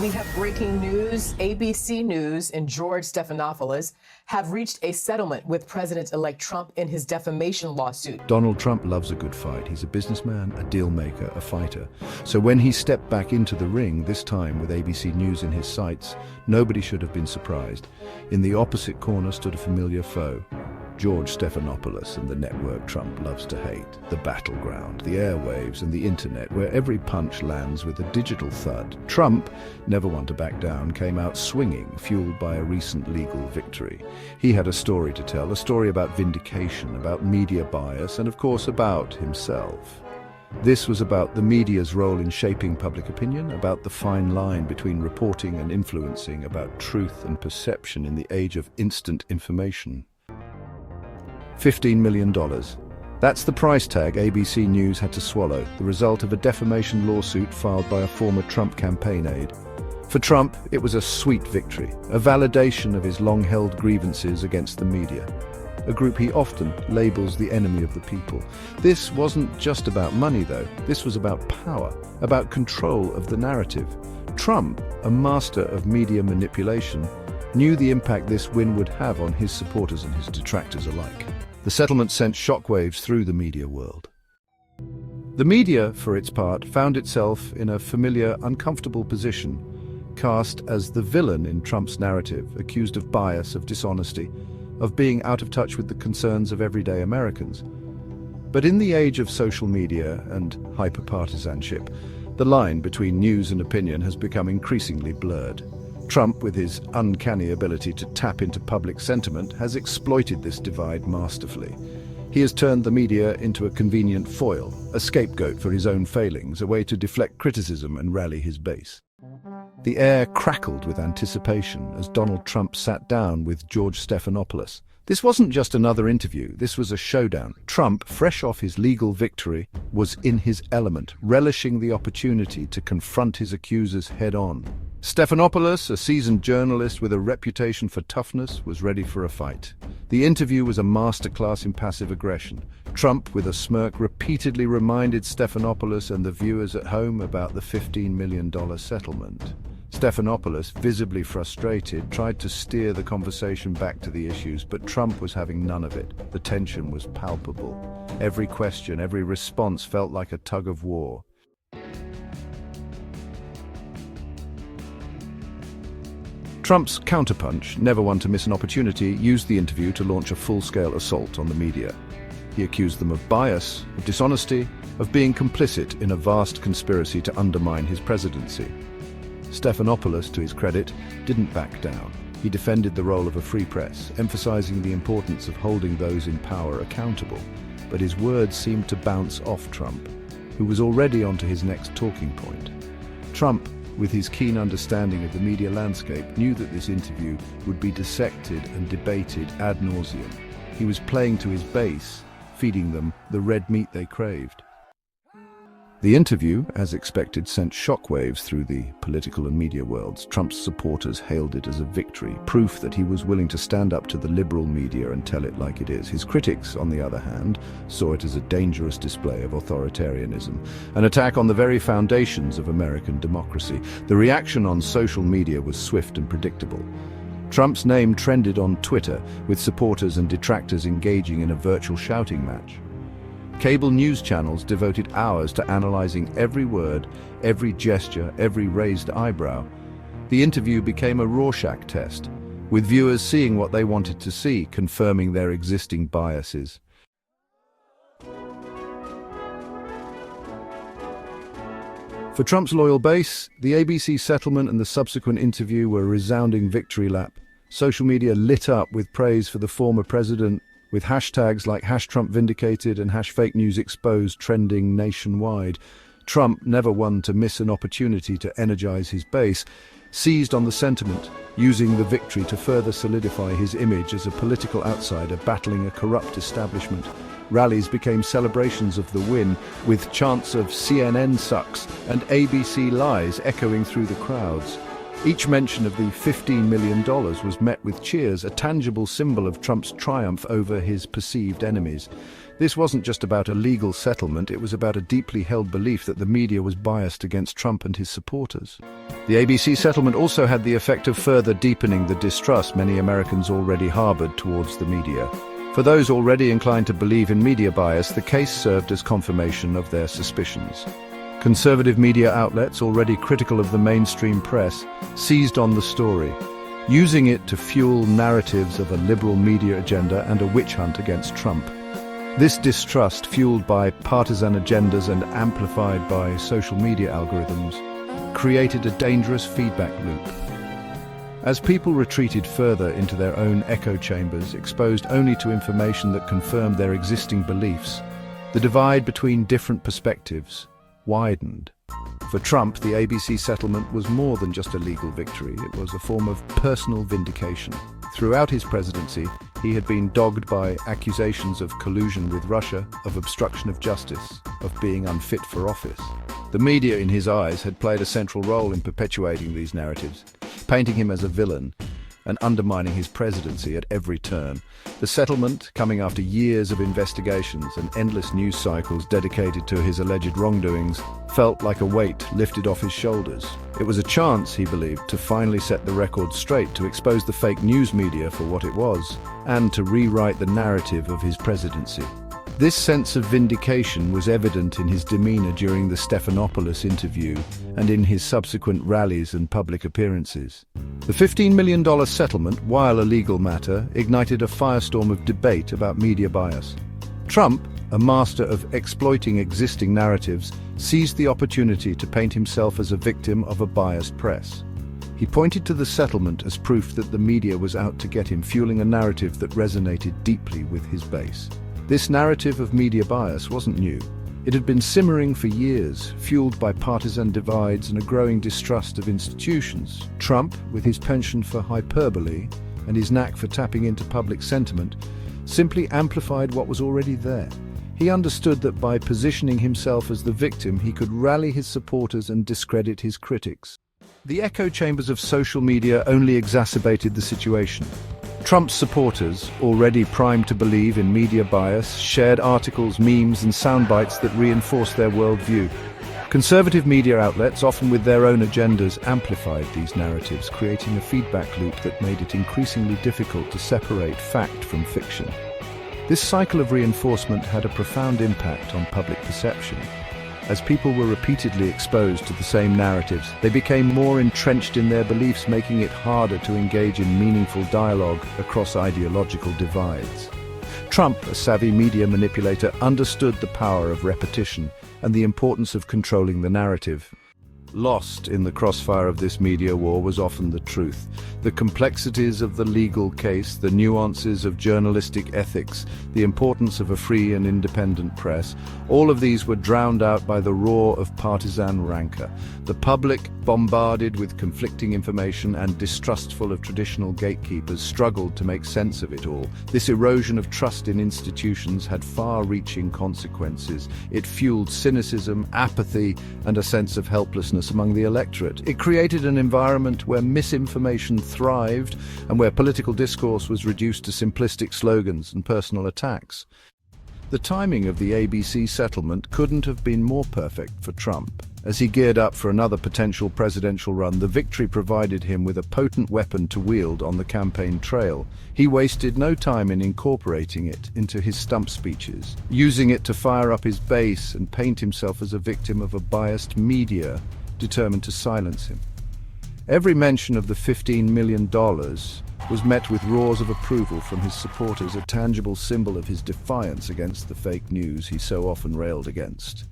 We have breaking news. ABC News and George Stephanopoulos have reached a settlement with President-elect Trump in his defamation lawsuit. Donald Trump loves a good fight. He's a businessman, a deal maker, a fighter. So when he stepped back into the ring, this time with ABC News in his sights, nobody should have been surprised. In the opposite corner stood a familiar foe, George Stephanopoulos and the network Trump loves to hate, the battleground, the airwaves and the internet, where every punch lands with a digital thud. Trump, never one to back down, came out swinging, fueled by a recent legal victory. He had a story to tell, a story about vindication, about media bias, and of course about himself. This was about the media's role in shaping public opinion, about the fine line between reporting and influencing, about truth and perception in the age of instant information. $15 million. That's the price tag ABC News had to swallow, the result of a defamation lawsuit filed by a former Trump campaign aide. For Trump, it was a sweet victory, a validation of his long-held grievances against the media, a group he often labels the enemy of the people. This wasn't just about money, though. This was about power, about control of the narrative. Trump, a master of media manipulation, knew the impact this win would have on his supporters and his detractors alike. The settlement sent shockwaves through the media world. The media, for its part, found itself in a familiar, uncomfortable position, cast as the villain in Trump's narrative, accused of bias, of dishonesty, of being out of touch with the concerns of everyday Americans. But in the age of social media and hyper-partisanship, the line between news and opinion has become increasingly blurred. Trump, with his uncanny ability to tap into public sentiment, has exploited this divide masterfully. He has turned the media into a convenient foil, a scapegoat for his own failings, a way to deflect criticism and rally his base. The air crackled with anticipation as Donald Trump sat down with George Stephanopoulos. This wasn't just another interview, this was a showdown. Trump, fresh off his legal victory, was in his element, relishing the opportunity to confront his accusers head-on. Stephanopoulos, a seasoned journalist with a reputation for toughness, was ready for a fight. The interview was a masterclass in passive aggression. Trump, with a smirk, repeatedly reminded Stephanopoulos and the viewers at home about the $15 million settlement. Stephanopoulos, visibly frustrated, tried to steer the conversation back to the issues, but Trump was having none of it. The tension was palpable. Every question, every response felt like a tug of war. Trump's counterpunch, never one to miss an opportunity, used the interview to launch a full-scale assault on the media. He accused them of bias, of dishonesty, of being complicit in a vast conspiracy to undermine his presidency. Stephanopoulos, to his credit, didn't back down. He defended the role of a free press, emphasizing the importance of holding those in power accountable. But his words seemed to bounce off Trump, who was already onto his next talking point. Trump, with his keen understanding of the media landscape, knew that this interview would be dissected and debated ad nauseum. He was playing to his base, feeding them the red meat they craved. The interview, as expected, sent shockwaves through the political and media worlds. Trump's supporters hailed it as a victory, proof that he was willing to stand up to the liberal media and tell it like it is. His critics, on the other hand, saw it as a dangerous display of authoritarianism, an attack on the very foundations of American democracy. The reaction on social media was swift and predictable. Trump's name trended on Twitter, with supporters and detractors engaging in a virtual shouting match. Cable news channels devoted hours to analyzing every word, every gesture, every raised eyebrow. The interview became a Rorschach test, with viewers seeing what they wanted to see, confirming their existing biases. For Trump's loyal base, the ABC settlement and the subsequent interview were a resounding victory lap. Social media lit up with praise for the former president, with hashtags like #TrumpVindicated and #FakeNewsExposed trending nationwide. Trump, never one to miss an opportunity to energize his base, seized on the sentiment, using the victory to further solidify his image as a political outsider battling a corrupt establishment. Rallies became celebrations of the win, with chants of CNN sucks and ABC lies echoing through the crowds. Each mention of the $15 million was met with cheers, a tangible symbol of Trump's triumph over his perceived enemies. This wasn't just about a legal settlement, it was about a deeply held belief that the media was biased against Trump and his supporters. The ABC settlement also had the effect of further deepening the distrust many Americans already harbored towards the media. For those already inclined to believe in media bias, the case served as confirmation of their suspicions. Conservative media outlets, already critical of the mainstream press, seized on the story, using it to fuel narratives of a liberal media agenda and a witch hunt against Trump. This distrust, fueled by partisan agendas and amplified by social media algorithms, created a dangerous feedback loop. As people retreated further into their own echo chambers, exposed only to information that confirmed their existing beliefs, the divide between different perspectives widened. For Trump, the ABC settlement was more than just a legal victory. It was a form of personal vindication. Throughout his presidency, he had been dogged by accusations of collusion with Russia, of obstruction of justice, of being unfit for office. The media, in his eyes, had played a central role in perpetuating these narratives, painting him as a villain and undermining his presidency at every turn. The settlement, coming after years of investigations and endless news cycles dedicated to his alleged wrongdoings, felt like a weight lifted off his shoulders. It was a chance, he believed, to finally set the record straight, to expose the fake news media for what it was, and to rewrite the narrative of his presidency. This sense of vindication was evident in his demeanor during the Stephanopoulos interview and in his subsequent rallies and public appearances. The $15 million settlement, while a legal matter, ignited a firestorm of debate about media bias. Trump, a master of exploiting existing narratives, seized the opportunity to paint himself as a victim of a biased press. He pointed to the settlement as proof that the media was out to get him, fueling a narrative that resonated deeply with his base. This narrative of media bias wasn't new. It had been simmering for years, fueled by partisan divides and a growing distrust of institutions. Trump, with his penchant for hyperbole and his knack for tapping into public sentiment, simply amplified what was already there. He understood that by positioning himself as the victim, he could rally his supporters and discredit his critics. The echo chambers of social media only exacerbated the situation. Trump's supporters, already primed to believe in media bias, shared articles, memes, and soundbites that reinforced their worldview. Conservative media outlets, often with their own agendas, amplified these narratives, creating a feedback loop that made it increasingly difficult to separate fact from fiction. This cycle of reinforcement had a profound impact on public perception. As people were repeatedly exposed to the same narratives, they became more entrenched in their beliefs, making it harder to engage in meaningful dialogue across ideological divides. Trump, a savvy media manipulator, understood the power of repetition and the importance of controlling the narrative. Lost in the crossfire of this media war was often the truth. The complexities of the legal case, the nuances of journalistic ethics, the importance of a free and independent press, all of these were drowned out by the roar of partisan rancor. The public, bombarded with conflicting information and distrustful of traditional gatekeepers, struggled to make sense of it all. This erosion of trust in institutions had far-reaching consequences. It fueled cynicism, apathy, and a sense of helplessness among the electorate. It created an environment where misinformation thrived and where political discourse was reduced to simplistic slogans and personal attacks. The timing of the ABC settlement couldn't have been more perfect for Trump. As he geared up for another potential presidential run, the victory provided him with a potent weapon to wield on the campaign trail. He wasted no time in incorporating it into his stump speeches, using it to fire up his base and paint himself as a victim of a biased media determined to silence him. Every mention of the $15 million was met with roars of approval from his supporters, a tangible symbol of his defiance against the fake news he so often railed against.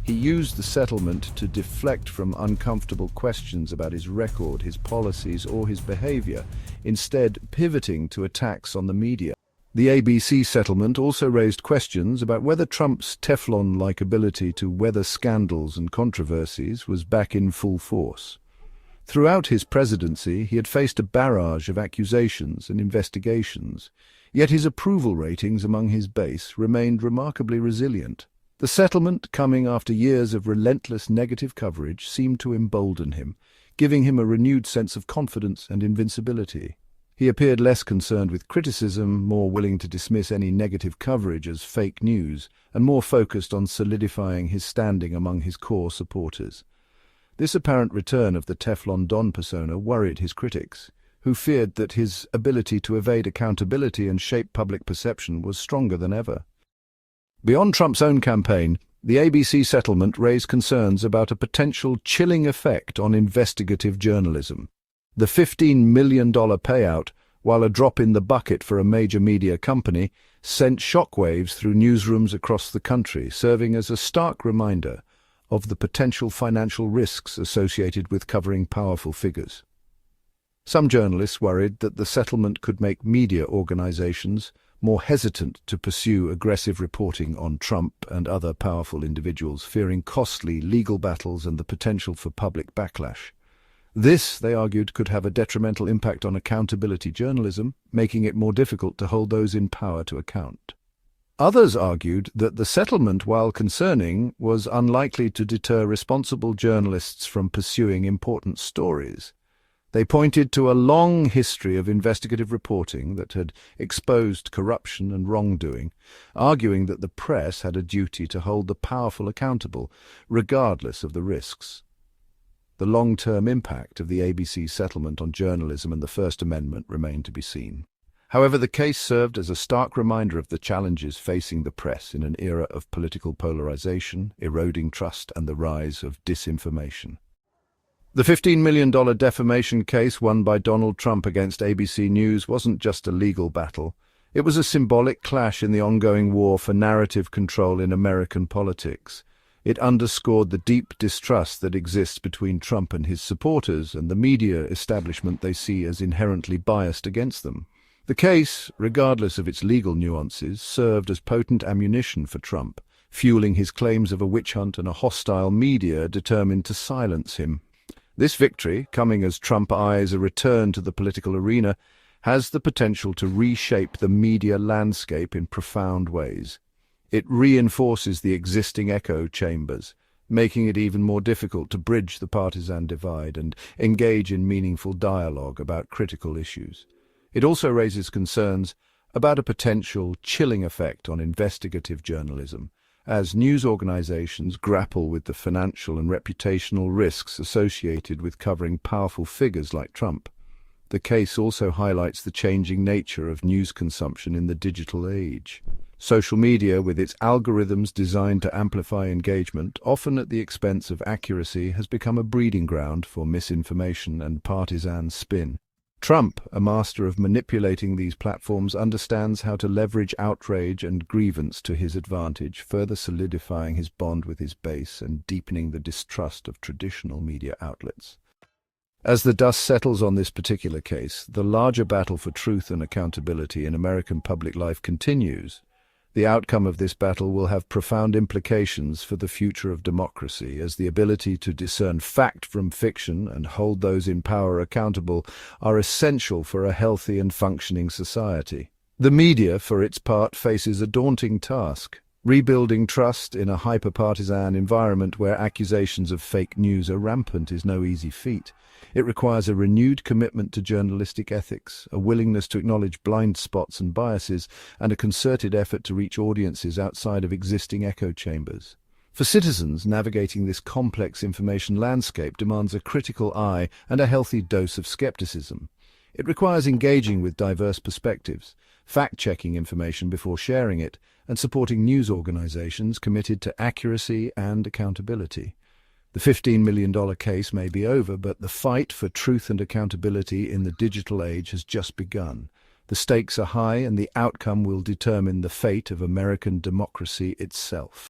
He used the settlement to deflect from uncomfortable questions about his record, his policies, or his behavior, instead pivoting to attacks on the media. The ABC settlement also raised questions about whether Trump's Teflon-like ability to weather scandals and controversies was back in full force. Throughout his presidency, he had faced a barrage of accusations and investigations, yet his approval ratings among his base remained remarkably resilient. The settlement, coming after years of relentless negative coverage, seemed to embolden him, giving him a renewed sense of confidence and invincibility. He appeared less concerned with criticism, more willing to dismiss any negative coverage as fake news, and more focused on solidifying his standing among his core supporters. This apparent return of the Teflon Don persona worried his critics, who feared that his ability to evade accountability and shape public perception was stronger than ever. Beyond Trump's own campaign, the ABC settlement raised concerns about a potential chilling effect on investigative journalism. The $15 million payout, while a drop in the bucket for a major media company, sent shockwaves through newsrooms across the country, serving as a stark reminder of the potential financial risks associated with covering powerful figures. Some journalists worried that the settlement could make media organizations more hesitant to pursue aggressive reporting on Trump and other powerful individuals, fearing costly legal battles and the potential for public backlash. This, they argued, could have a detrimental impact on accountability journalism, making it more difficult to hold those in power to account. Others argued that the settlement, while concerning, was unlikely to deter responsible journalists from pursuing important stories. They pointed to a long history of investigative reporting that had exposed corruption and wrongdoing, arguing that the press had a duty to hold the powerful accountable, regardless of the risks. The long-term impact of the ABC settlement on journalism and the First Amendment remained to be seen. However, the case served as a stark reminder of the challenges facing the press in an era of political polarization, eroding trust, and the rise of disinformation. The $15 million defamation case won by Donald Trump against ABC News wasn't just a legal battle. It was a symbolic clash in the ongoing war for narrative control in American politics. It underscored the deep distrust that exists between Trump and his supporters and the media establishment they see as inherently biased against them. The case, regardless of its legal nuances, served as potent ammunition for Trump, fueling his claims of a witch hunt and a hostile media determined to silence him. This victory, coming as Trump eyes a return to the political arena, has the potential to reshape the media landscape in profound ways. It reinforces the existing echo chambers, making it even more difficult to bridge the partisan divide and engage in meaningful dialogue about critical issues. It also raises concerns about a potential chilling effect on investigative journalism, as news organizations grapple with the financial and reputational risks associated with covering powerful figures like Trump. The case also highlights the changing nature of news consumption in the digital age. Social media, with its algorithms designed to amplify engagement, often at the expense of accuracy, has become a breeding ground for misinformation and partisan spin. Trump, a master of manipulating these platforms, understands how to leverage outrage and grievance to his advantage, further solidifying his bond with his base and deepening the distrust of traditional media outlets. As the dust settles on this particular case, the larger battle for truth and accountability in American public life continues. The outcome of this battle will have profound implications for the future of democracy, as the ability to discern fact from fiction and hold those in power accountable are essential for a healthy and functioning society. The media, for its part, faces a daunting task. Rebuilding trust in a hyper-partisan environment where accusations of fake news are rampant is no easy feat. It requires a renewed commitment to journalistic ethics, a willingness to acknowledge blind spots and biases, and a concerted effort to reach audiences outside of existing echo chambers. For citizens, navigating this complex information landscape demands a critical eye and a healthy dose of skepticism. It requires engaging with diverse perspectives, fact-checking information before sharing it, and supporting news organizations committed to accuracy and accountability. The $15 million case may be over, but the fight for truth and accountability in the digital age has just begun. The stakes are high, and the outcome will determine the fate of American democracy itself.